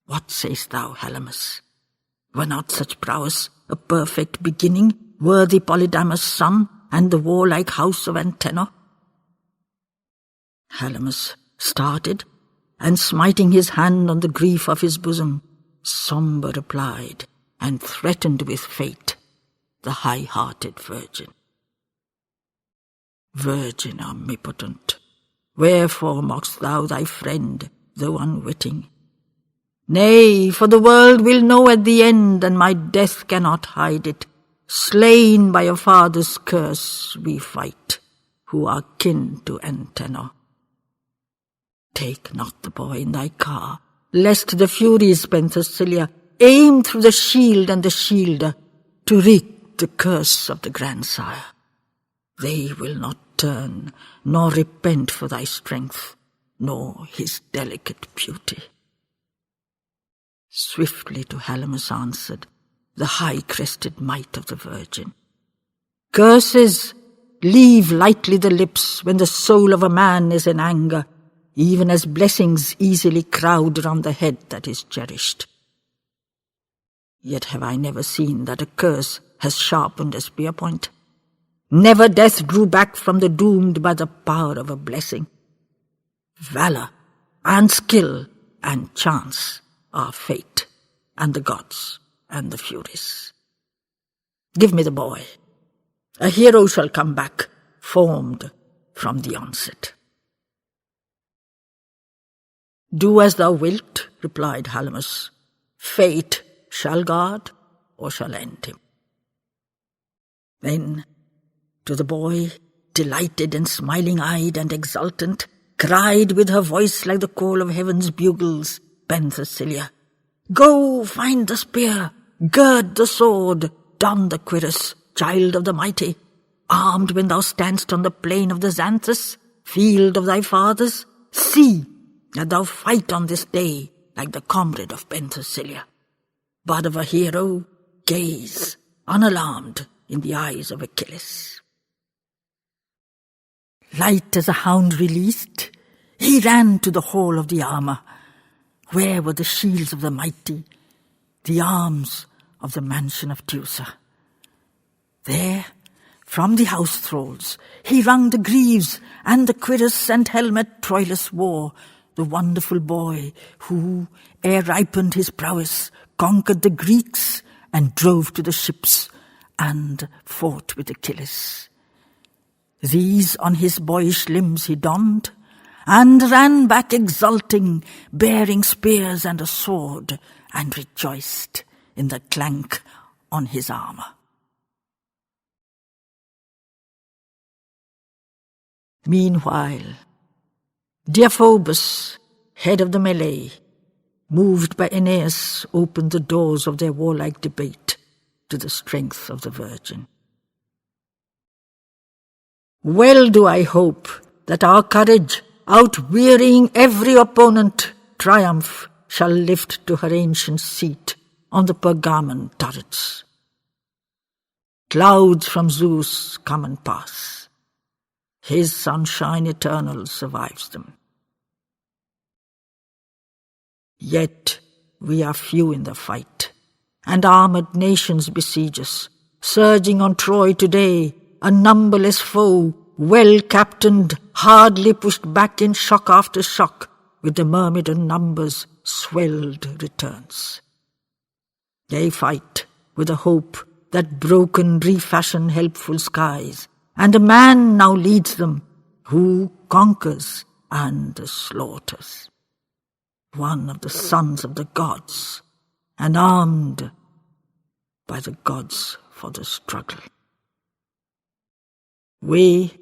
What sayst thou, Helymus? Were not such prowess a perfect beginning, worthy Polydamas' son, and the warlike house of Antenor? Helymus started, and smiting his hand on the grief of his bosom, sombre replied, and threatened with fate the high-hearted virgin. Virgin omnipotent, wherefore mockst thou thy friend, though unwitting? Nay, for the world will know at the end, and my death cannot hide it. Slain by a father's curse we fight, who are kin to Antenor. Take not the boy in thy car, lest the Furies, Penthesilea, aim through the shield and the shielder to wreak the curse of the grandsire. They will not turn, nor repent for thy strength, nor his delicate beauty. Swiftly to Helymus answered the high-crested might of the Virgin. Curses leave lightly the lips when the soul of a man is in anger, even as blessings easily crowd round the head that is cherished. Yet have I never seen that a curse has sharpened a spear point. Never death drew back from the doomed by the power of a blessing. Valor and skill and chance are fate, and the gods, and the Furies. Give me the boy. A hero shall come back, formed from the onset. Do as thou wilt, replied Helymus. Fate shall guard, or shall end him. Then, to the boy, delighted and smiling-eyed and exultant, cried with her voice like the call of heaven's bugles, Penthesilea, Go, find the spear, gird the sword, don the cuirass, child of the mighty, armed when thou standst on the plain of the Xanthus, field of thy fathers. See that thou fight on this day like the comrade of Penthesilea. Bud of a hero, gaze, unalarmed, in the eyes of Achilles. Light as a hound released, he ran to the hall of the armour. Where were the shields of the mighty, the arms of the mansion of Teucer? There, from the house thralls, he wrung the greaves, and the cuirass and helmet Troilus wore, the wonderful boy who, ere ripened his prowess, conquered the Greeks and drove to the ships and fought with Achilles. These on his boyish limbs he donned, and ran back exulting, bearing spears and a sword, and rejoiced in the clank on his armour. Meanwhile, Deiphobus, head of the melee, moved by Aeneas, opened the doors of their warlike debate to the strength of the Virgin. Well do I hope that our courage, outwearying every opponent, triumph shall lift to her ancient seat on the Pergamon turrets. Clouds from Zeus come and pass. His sunshine eternal survives them. Yet we are few in the fight, and armoured nations besiege us, surging on Troy today, a numberless foe, well-captained, hardly pushed back in shock after shock, with the Myrmidon numbers swelled returns. They fight with a hope that broken refashion helpful skies, and a man now leads them, who conquers and slaughters. One of the sons of the gods, and armed by the gods for the struggle. We,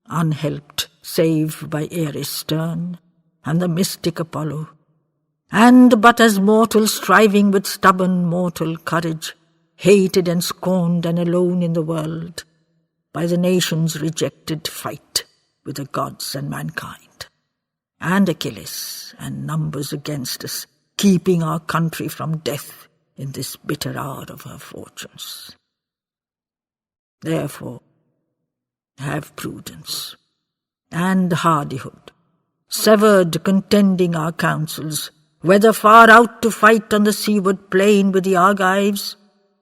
unhelped save by Ares stern, and the mystic Apollo, and but as mortals striving with stubborn mortal courage, hated and scorned and alone in the world, by the nations rejected fight with the gods and mankind, and Achilles and numbers against us, keeping our country from death in this bitter hour of her fortunes. Therefore, have prudence and hardihood, severed contending our counsels, whether far out to fight on the seaward plain with the Argives,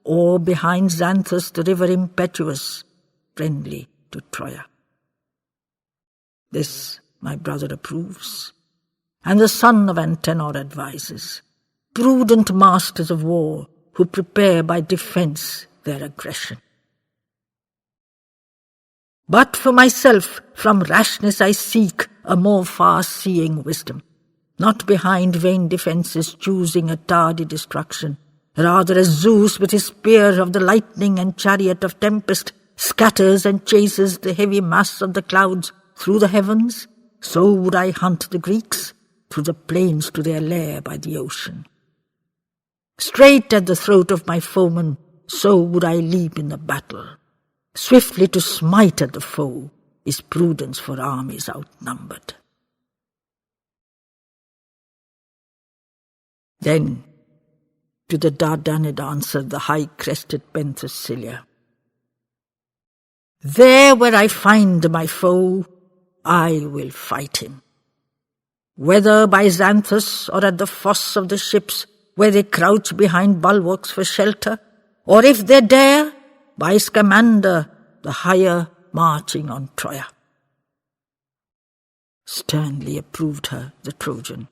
or behind Xanthus the river impetuous, friendly to Troia. This my brother approves, and the son of Antenor advises, prudent masters of war who prepare by defence their aggression. But for myself, from rashness I seek a more far-seeing wisdom, not behind vain defences choosing a tardy destruction, rather as Zeus with his spear of the lightning and chariot of tempest scatters and chases the heavy mass of the clouds through the heavens, so would I hunt the Greeks through the plains to their lair by the ocean. Straight at the throat of my foeman, so would I leap in the battle. Swiftly to smite at the foe is prudence for armies outnumbered. Then to the Dardanid answered the high-crested Penthesilea, there where I find my foe, I will fight him. Whether by Xanthus or at the fosse of the ships, where they crouch behind bulwarks for shelter, or if they dare, by Scamander, the higher marching on Troia. Sternly approved her the Trojan.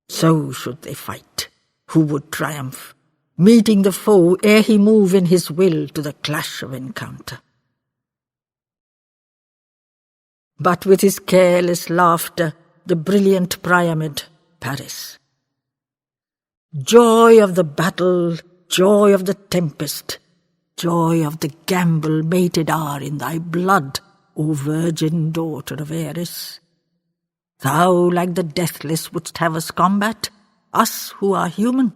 So should they fight, who would triumph, meeting the foe ere he move in his will to the clash of encounter. But with his careless laughter, the brilliant Priamid, Paris. Joy of the battle, joy of the tempest, joy of the gamble mated are in thy blood, O virgin daughter of Ares. Thou, like the deathless, wouldst have us combat, us who are human.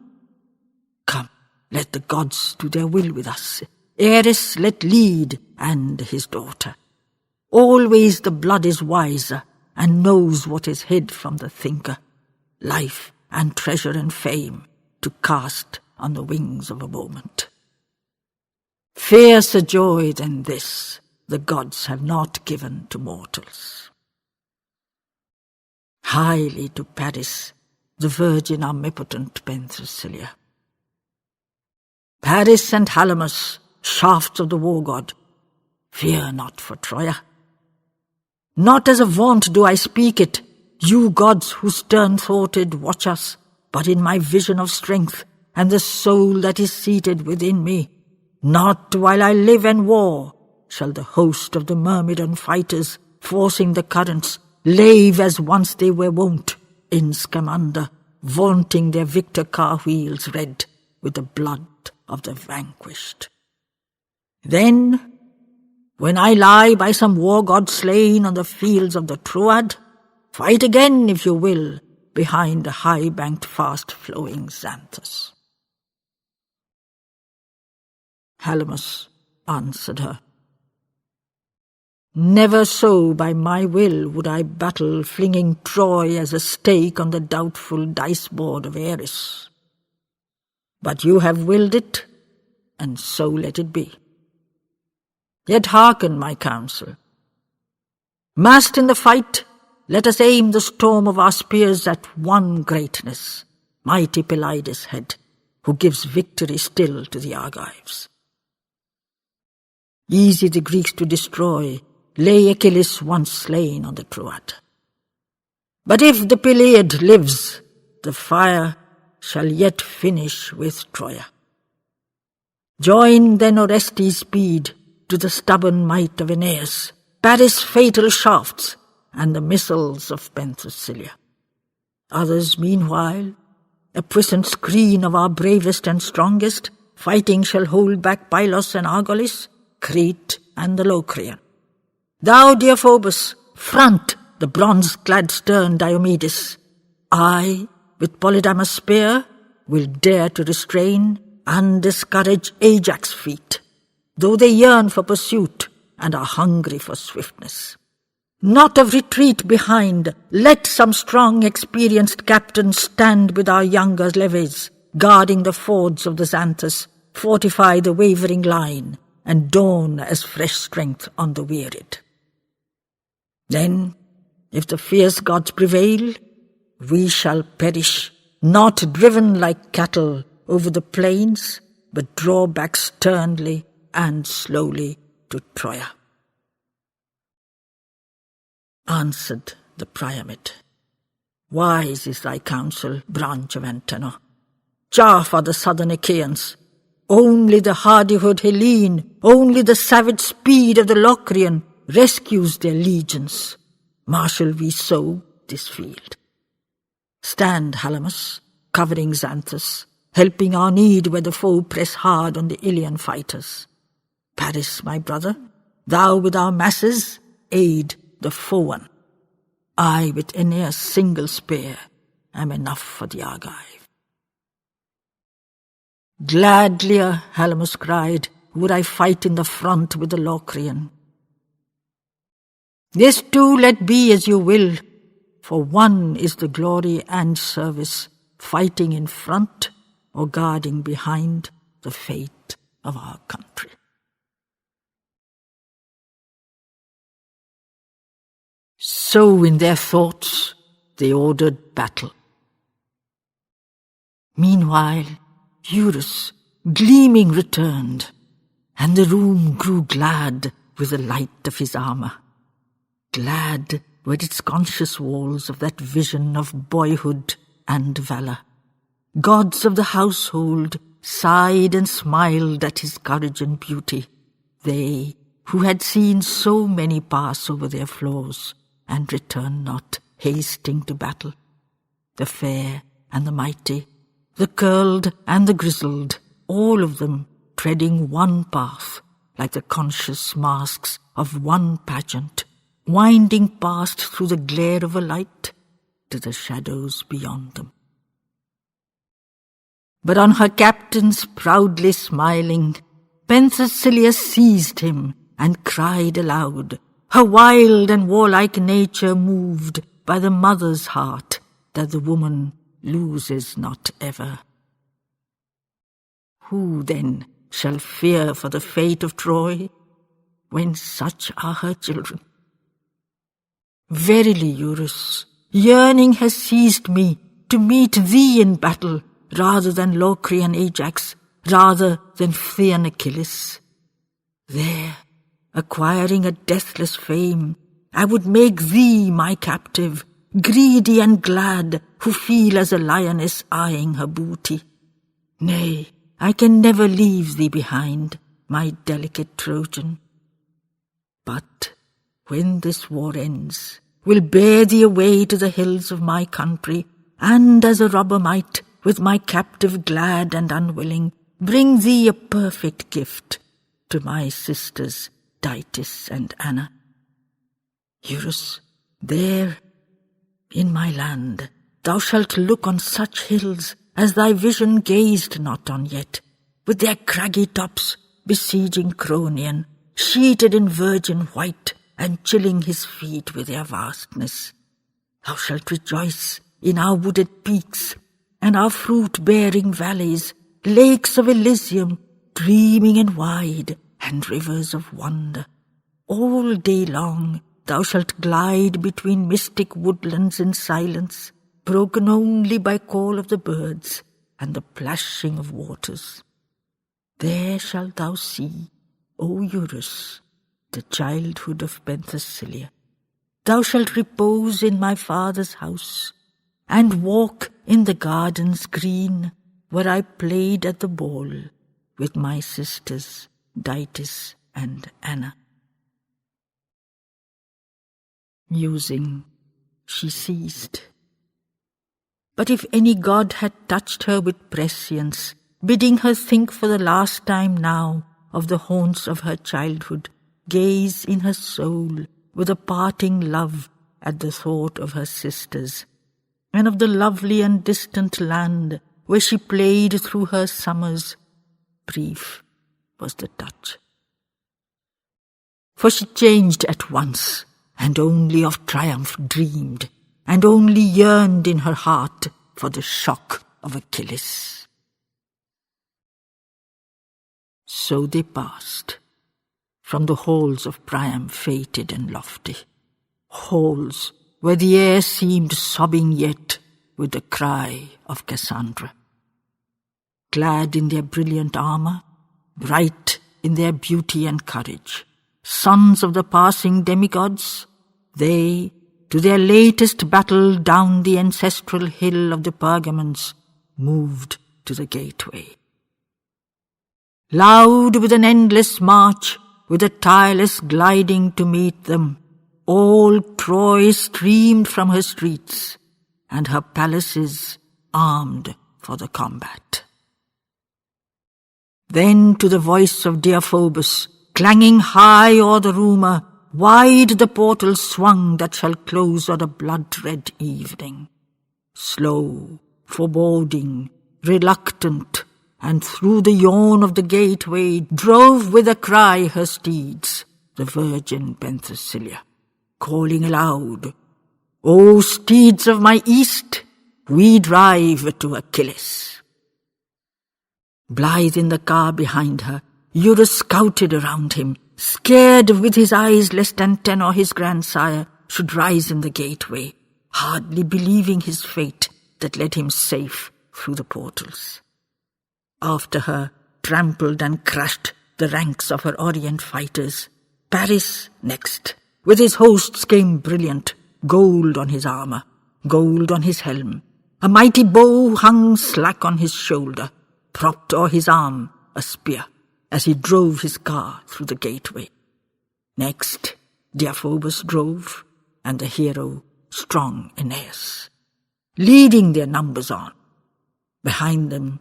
Come, let the gods do their will with us. Ares let lead, and his daughter. Always the blood is wiser, and knows what is hid from the thinker, life and treasure and fame, to cast on the wings of a moment. Fiercer joy than this the gods have not given to mortals. Highly to Paris, the virgin omnipotent Penthesilea. Paris and Halamus, shafts of the war god, fear not for Troia. Not as a vaunt do I speak it, you gods who stern-thoughted watch us, but in my vision of strength and the soul that is seated within me. Not while I live and war shall the host of the Myrmidon fighters, forcing the currents, lave as once they were wont in Scamander, vaunting their victor car wheels red with the blood of the vanquished. Then, when I lie by some war god slain on the fields of the Troad, fight again, if you will, behind the high-banked, fast-flowing Xanthus. Halamus answered her, never so by my will would I battle, flinging Troy as a stake on the doubtful dice-board of Ares. But you have willed it, and so let it be. Yet hearken my counsel. Massed in the fight, let us aim the storm of our spears at one greatness, mighty Pelides' head, who gives victory still to the Argives. Easy the Greeks to destroy, lay Achilles once slain on the Troad. But if the Peleid lives, the fire shall yet finish with Troia. Join then Orestes' speed to the stubborn might of Aeneas, Paris' fatal shafts, and the missiles of Penthesilea. Others, meanwhile, a puissant screen of our bravest and strongest, fighting shall hold back Pylos and Argolis, Crete and the Locrian. Thou, dear Phoebus, front the bronze-clad stern Diomedes. I, with Polydamas' spear, will dare to restrain undiscouraged Ajax' feet, though they yearn for pursuit and are hungry for swiftness. Not of retreat behind, let some strong, experienced captain stand with our younger levies, guarding the fords of the Xanthus, fortify the wavering line, and dawn as fresh strength on the wearied. Then, if the fierce gods prevail, we shall perish, not driven like cattle over the plains, but draw back sternly and slowly to Troia. Answered the Priamate, wise is thy counsel, branch of Antenor. Chaff are the southern Achaeans. Only the hardihood Hellene, only the savage speed of the Locrian rescues their legions. Marshal we so this field. Stand, Halamus, covering Xanthus, helping our need where the foe press hard on the Ilion fighters. Paris, my brother, thou with our masses aid the foe one. I with Aeneas' single spear am enough for the Argive. Gladly, Halamus cried, would I fight in the front with the Locrian. This too let be as you will, for one is the glory and service, fighting in front or guarding behind the fate of our country. So in their thoughts they ordered battle. Meanwhile Eurus, gleaming, returned, and the room grew glad with the light of his armour. Glad were its conscious walls of that vision of boyhood and valour. Gods of the household sighed and smiled at his courage and beauty, they who had seen so many pass over their floors and return not, hasting to battle. The fair and the mighty, the curled and the grizzled, all of them treading one path, like the conscious masks of one pageant, winding past through the glare of a light to the shadows beyond them. But on her captains proudly smiling, Penthesilea seized him and cried aloud, her wild and warlike nature moved by the mother's heart that the woman loses not ever. Who then shall fear for the fate of Troy, when such are her children? Verily, Eurus, yearning has seized me to meet thee in battle, rather than Locrian Ajax, rather than Phthian Achilles. There, acquiring a deathless fame, I would make thee my captive, greedy and glad, who feel as a lioness eyeing her booty. Nay, I can never leave thee behind, my delicate Trojan. But when this war ends, will bear thee away to the hills of my country, and as a robber might, with my captive glad and unwilling, bring thee a perfect gift to my sisters Dytis and Anna. Eurus, there in my land thou shalt look on such hills as thy vision gazed not on yet, with their craggy tops besieging Cronion, sheeted in virgin white, and chilling his feet with their vastness. Thou shalt rejoice in our wooded peaks, and our fruit-bearing valleys, lakes of Elysium, dreaming and wide, and rivers of wonder. All day long thou shalt glide between mystic woodlands in silence, broken only by call of the birds and the plashing of waters. There shalt thou see, O Eurus, the childhood of Penthesilea. Thou shalt repose in my father's house, and walk in the gardens green, where I played at the ball with my sisters Dytis and Anna. Musing, she ceased. But if any god had touched her with prescience, bidding her think for the last time now of the haunts of her childhood, gaze in her soul with a parting love at the thought of her sisters, and of the lovely and distant land where she played through her summers, brief was the touch. For she changed at once, and only of triumph dreamed, and only yearned in her heart for the shock of Achilles. So they passed from the halls of Priam fated and lofty, halls where the air seemed sobbing yet with the cry of Cassandra. Clad in their brilliant armour, bright in their beauty and courage, sons of the passing demigods, they, to their latest battle down the ancestral hill of the Pergamons, moved to the gateway. Loud with an endless march, with a tireless gliding to meet them, all Troy streamed from her streets, and her palaces armed for the combat. Then to the voice of dear Phoebus, clanging high o'er the rumour, wide the portal swung that shall close on a blood-red evening. Slow, foreboding, reluctant, and through the yawn of the gateway drove with a cry her steeds, the virgin Penthesilea, calling aloud, "O steeds of my east, we drive to Achilles." Blithe in the car behind her, Eurus scouted around him, scared with his eyes lest Antenor, his grandsire, should rise in the gateway, hardly believing his fate that led him safe through the portals. After her, trampled and crushed the ranks of her Orient fighters. Paris next, with his hosts came brilliant, gold on his armour, gold on his helm. A mighty bow hung slack on his shoulder, propped o'er his arm a spear, as he drove his car through the gateway. Next, dear Phoebus drove, and the hero, strong Aeneas, leading their numbers on. Behind them,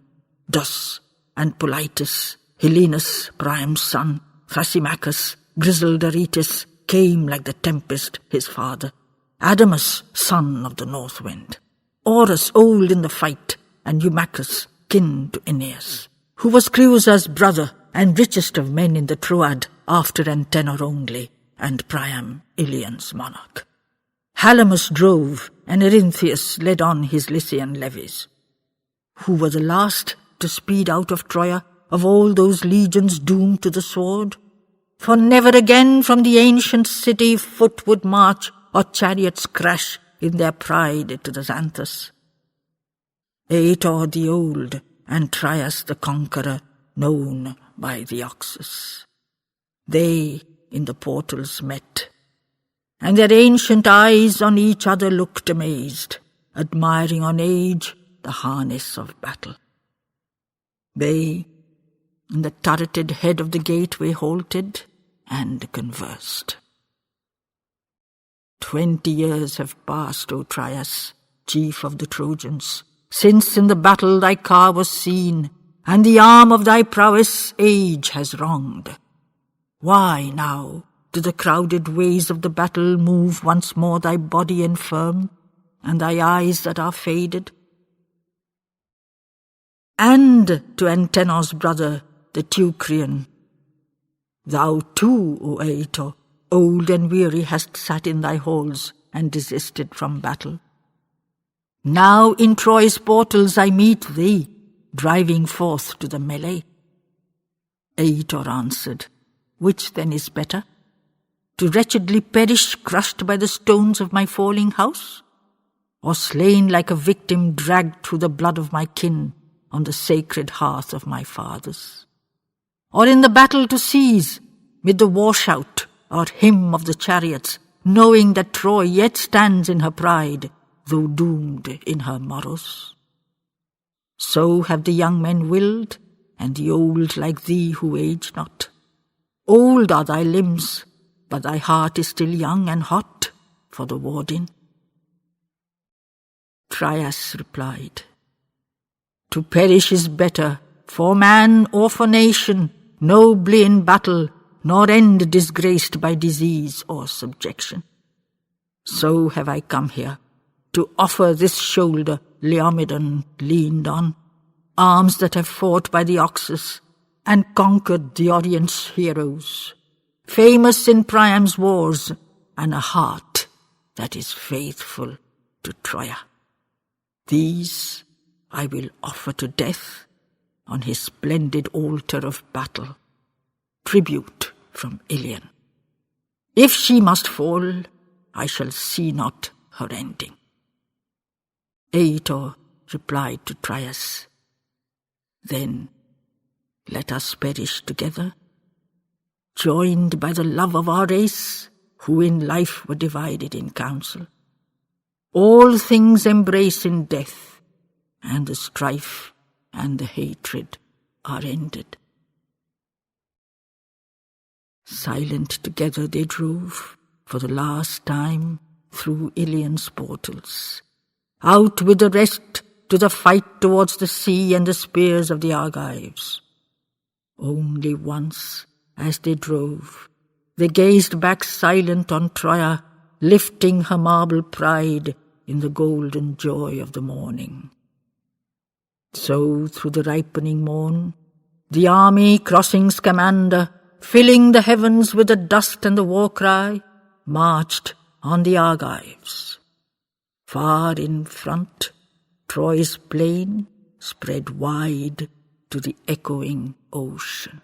Dus and Politus, Helenus, Priam's son, Thrasymachus, grizzled Aretus, came like the tempest, his father, Adamas, son of the north wind, Orus, old in the fight, and Eumachus, kin to Aeneas, who was Creusa's brother and richest of men in the Troad, after Antenor only, and Priam, Ilion's monarch. Halamus drove, and Erinthius led on his Lycian levies. Who were the last to speed out of Troia, of all those legions doomed to the sword? For never again from the ancient city foot would march, or chariots crash in their pride to the Xanthus. Aetor the old, and Trias the conqueror, known by the Oxus. They in the portals met, and their ancient eyes on each other looked amazed, admiring on age the harness of battle. They, in the turreted head of the gateway, halted and conversed. 20 years have passed, O Trias, chief of the Trojans, since in the battle thy car was seen, and the arm of thy prowess age has wronged. Why now do the crowded ways of the battle move once more thy body infirm, and thy eyes that are faded? And to Antenor's brother, the Teucrian, thou too, O Aetor, old and weary, hast sat in thy halls and desisted from battle. Now in Troy's portals I meet thee, driving forth to the melee. Aetor answered, which then is better? To wretchedly perish crushed by the stones of my falling house? Or slain like a victim dragged through the blood of my kin on the sacred hearth of my fathers? Or in the battle to seize, mid the war shout or hymn of the chariots, knowing that Troy yet stands in her pride, though doomed in her morrows? So have the young men willed, and the old like thee who age not. Old are thy limbs, but thy heart is still young and hot for the warding. Trias replied, to perish is better, for man or for nation, nobly in battle, nor end disgraced by disease or subjection. So have I come here, to offer this shoulder Laomedon leaned on, arms that have fought by the Oxus, and conquered the Orient's heroes, famous in Priam's wars, and a heart that is faithful to Troia. These I will offer to death on his splendid altar of battle, tribute from Ilion. If she must fall, I shall see not her ending. Aetor replied to Trias, "Then let us perish together, joined by the love of our race, who in life were divided in counsel. All things embrace in death, and the strife and the hatred are ended." Silent together they drove, for the last time, through Ilion's portals, out with the rest to the fight towards the sea and the spears of the Argives. Only once, as they drove, they gazed back silent on Troia, lifting her marble pride in the golden joy of the morning. So through the ripening morn, the army crossing Scamander, filling the heavens with the dust and the war cry, marched on the Argives. Far in front, Troy's plain spread wide to the echoing ocean.